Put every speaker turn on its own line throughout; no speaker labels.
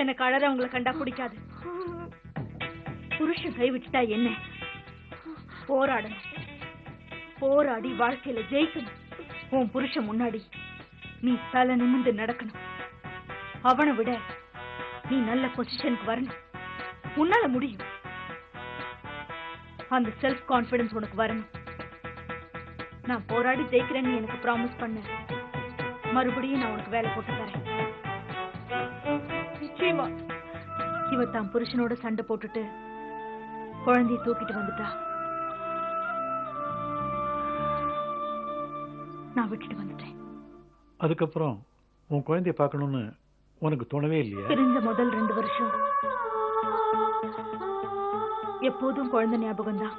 எனக்கு அழறவங்களை கண்டா பிடிக்காது. புருஷன் கைவிட்டுட்டா என்ன? போராடணும். போராடி வாழ்க்கையில ஜெயிக்கணும். உன் புருஷன் முன்னாடி நீ தலை நிமிர்ந்து நடக்கணும். அவனை விட நீ நல்ல பொசிஷனுக்கு வரணும். உன்னால முடியும். அந்த செல்ஃப் கான்பிடன்ஸ் உனக்கு வரணும். நான் போராடி ஜெயிக்கிறேன்னு எனக்கு ப்ராமிஸ் பண்ண, மறுபடியும் நான் உனக்கு வேலை போட்டு தரேன். நிச்சயமா. இவ தான் புருஷனோட சண்டை போட்டுட்டு குழந்தைய தூக்கிட்டு வந்துட்டா. நான் விட்டுட்டு வந்துட்டேன்.
அதுக்கப்புறம் உன் குழந்தைய பார்க்கணும்னு உனக்கு தோணவே இல்லையா?
பிரிந்த முதல் 2 வருஷம் எப்போதும் குழந்தை ஞாபகம் தான்.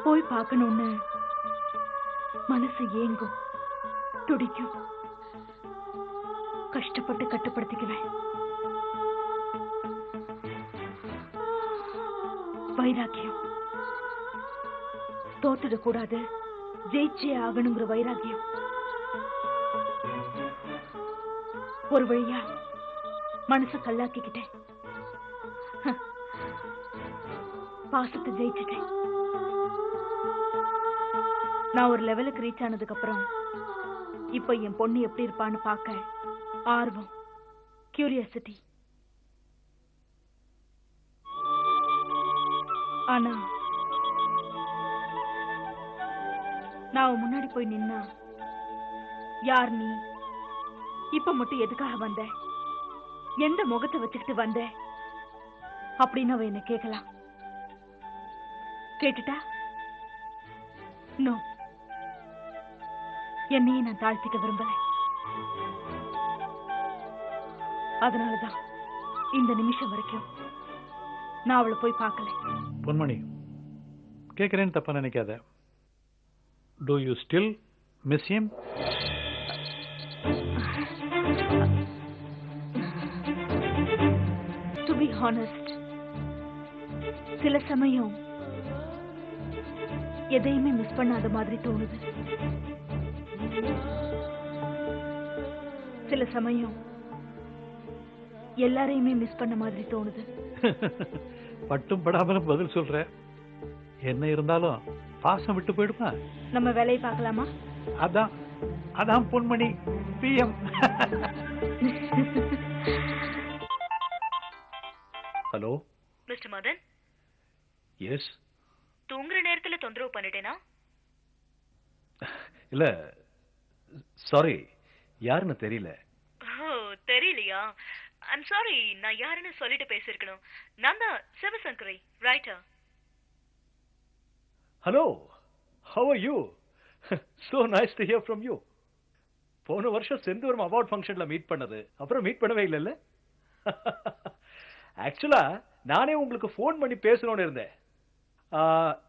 போய் பார்க்கணும்னு மனசு ஏங்கும், துடிக்கும். கஷ்டப்பட்டு கட்டுப்படுத்திக்குவேன். வைராக்கியம். தோத்துடக்கூடாது, ஜெயிச்சே ஆகணுங்கிற வைராக்கியம். ஒரு வழியா மனச கல்லாக்கிக்கிட்டேன். பாசத்தை ஜெயிச்சிட்டேன். நான் ஒரு லெவலுக்கு ரீச் ஆனதுக்கு அப்புறம் இப்ப என் பொண்ணு எப்படி இருப்பான்னு பார்க்க ஆர்வம், கியூரியாசிட்டி. ஆனா நான் முன்னாடி போய் நின்னா, யார் நீ? இப்ப மட்டும் எதுக்காக வந்த? எந்த முகத்தை வச்சுக்கிட்டு வந்த அப்படின்னு அவ என்ன கேட்கலாம். கேட்டுட்டா நோ, என்னையே நான் தாழ்த்திக்க விரும்பல. அதனாலதான் இந்த நிமிஷம் வரைக்கும் நான் அவளை போய் பார்க்கல.
பொன்மணி, கேட்கிறேன்னு தப்பா நினைக்காத. Do you still miss him?
To be honest, சில சமயம் எதையுமே மிஸ் பண்ணாத மாதிரி தோணுது. சில சமயம் எல்லாரையுமே மிஸ் பண்ண மாதிரி தோணுது.
பட்டும் படாமலும் பதில் சொல்ற. என்ன இருந்தாலும் பாசம் விட்டு போயிடுமா?
நம்ம வேலையை பார்க்கலாமா?
அதான் அதான் Ponmani PM. Hello
mister Madan.
Yes.
தூங்குற நேரத்துல தொந்தரவு பண்ணிட்டேனா?
இல்ல, சாரி, யாருன்னு தெரியல.
ஓ, தெரியலையா? ஐம் சாரி, நான் யாருன்னு சொல்லிட்டு பேசிருக்கணும். நான் தான் Sivasankari, writer.
Hello, how are you? So nice to hear from you. போன வருஷம் செந்தூரம் அவார்ட் ஃபங்க்ஷன்ல மீட் பண்ணது, அப்புறம் மீட் பண்ணவே இல்லைல்ல? ஆக்சுவலா நானே உங்களுக்கு ஃபோன் பண்ணி பேசணும்னு இருந்தேன்.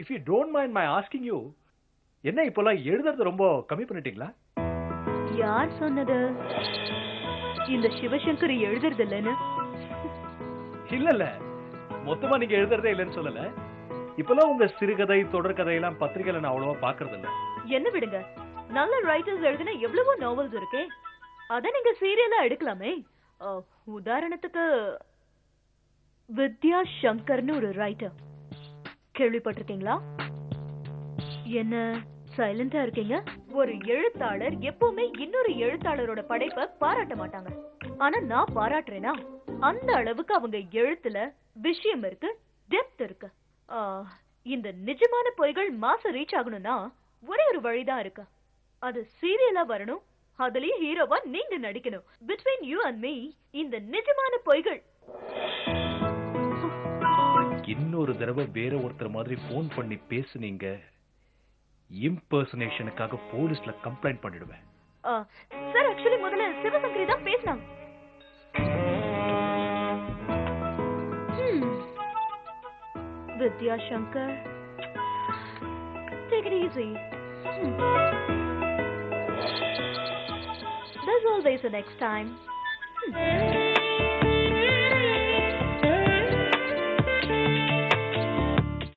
If you don't mind my asking you, என்ன இப்போலாம் எழுதுறது ரொம்ப கம்மி பண்ணிட்டீங்களா?
யார் சொன்னது இந்த சிவசங்கரி எழுதுறது இல்லைன்னு?
இல்ல இல்ல, மொத்தமா நீங்க எழுதுறதே இல்லைன்னு சொல்லல. இப்பெல்லாம் உங்க சிறுகதை, தொடர்கதையெல்லாம் பத்திரிகையில நான் அவ்வளவா பாக்குறது இல்ல.
என்ன விடுங்க, நல்ல ரைட்டர்ஸ் எழுதின எவ்வளவோ நாவல்ஸ் இருக்கு. அத நீங்க சீரியலா எடுக்கலாமே. உதாரணத்துக்கு வித்யா சங்கர்னு ஒரு ரைட்டர், கேள்விப்பட்டிருக்கீங்களா? என்ன சைலண்டா இருக்கீங்க? ஒரு எழுத்தாளர் எப்பவுமே இன்னொரு எழுத்தாளரோட படைப்பை பாராட்ட மாட்டாங்க. ஆனா நான் பாராட்டுறேனா, அந்த அளவுக்கு அவங்க எழுத்துல விஷயம் இருக்கு, டெப்த் இருக்கு. இந்த நிஜமான பொய்கள் மாச ரீச் ஆகணும்னா ஒரே ஒரு வழிதான் இருக்கு. அது சீரியலா வரணும், அதுலயும் ஹீரோவா நீங்க நடிக்கணும். பிட்வீன் யூ அண்ட் மீ, இந்த நிஜமான பொய்கள்.
இன்னொரு தடவை வேற ஒருத்தர் மாதிரி போன் பண்ணி பேசுனீங்க, இம்பர்சனேஷனுக்காக போலீஸ்ல கம்ப்ளைண்ட் பண்ணிடுவேன்.
சார், ஆக்சுவலி முதல்ல சிவசங்கரி தான் பேசினாங்க. Vidya Shankar, take it easy. There's always a next time.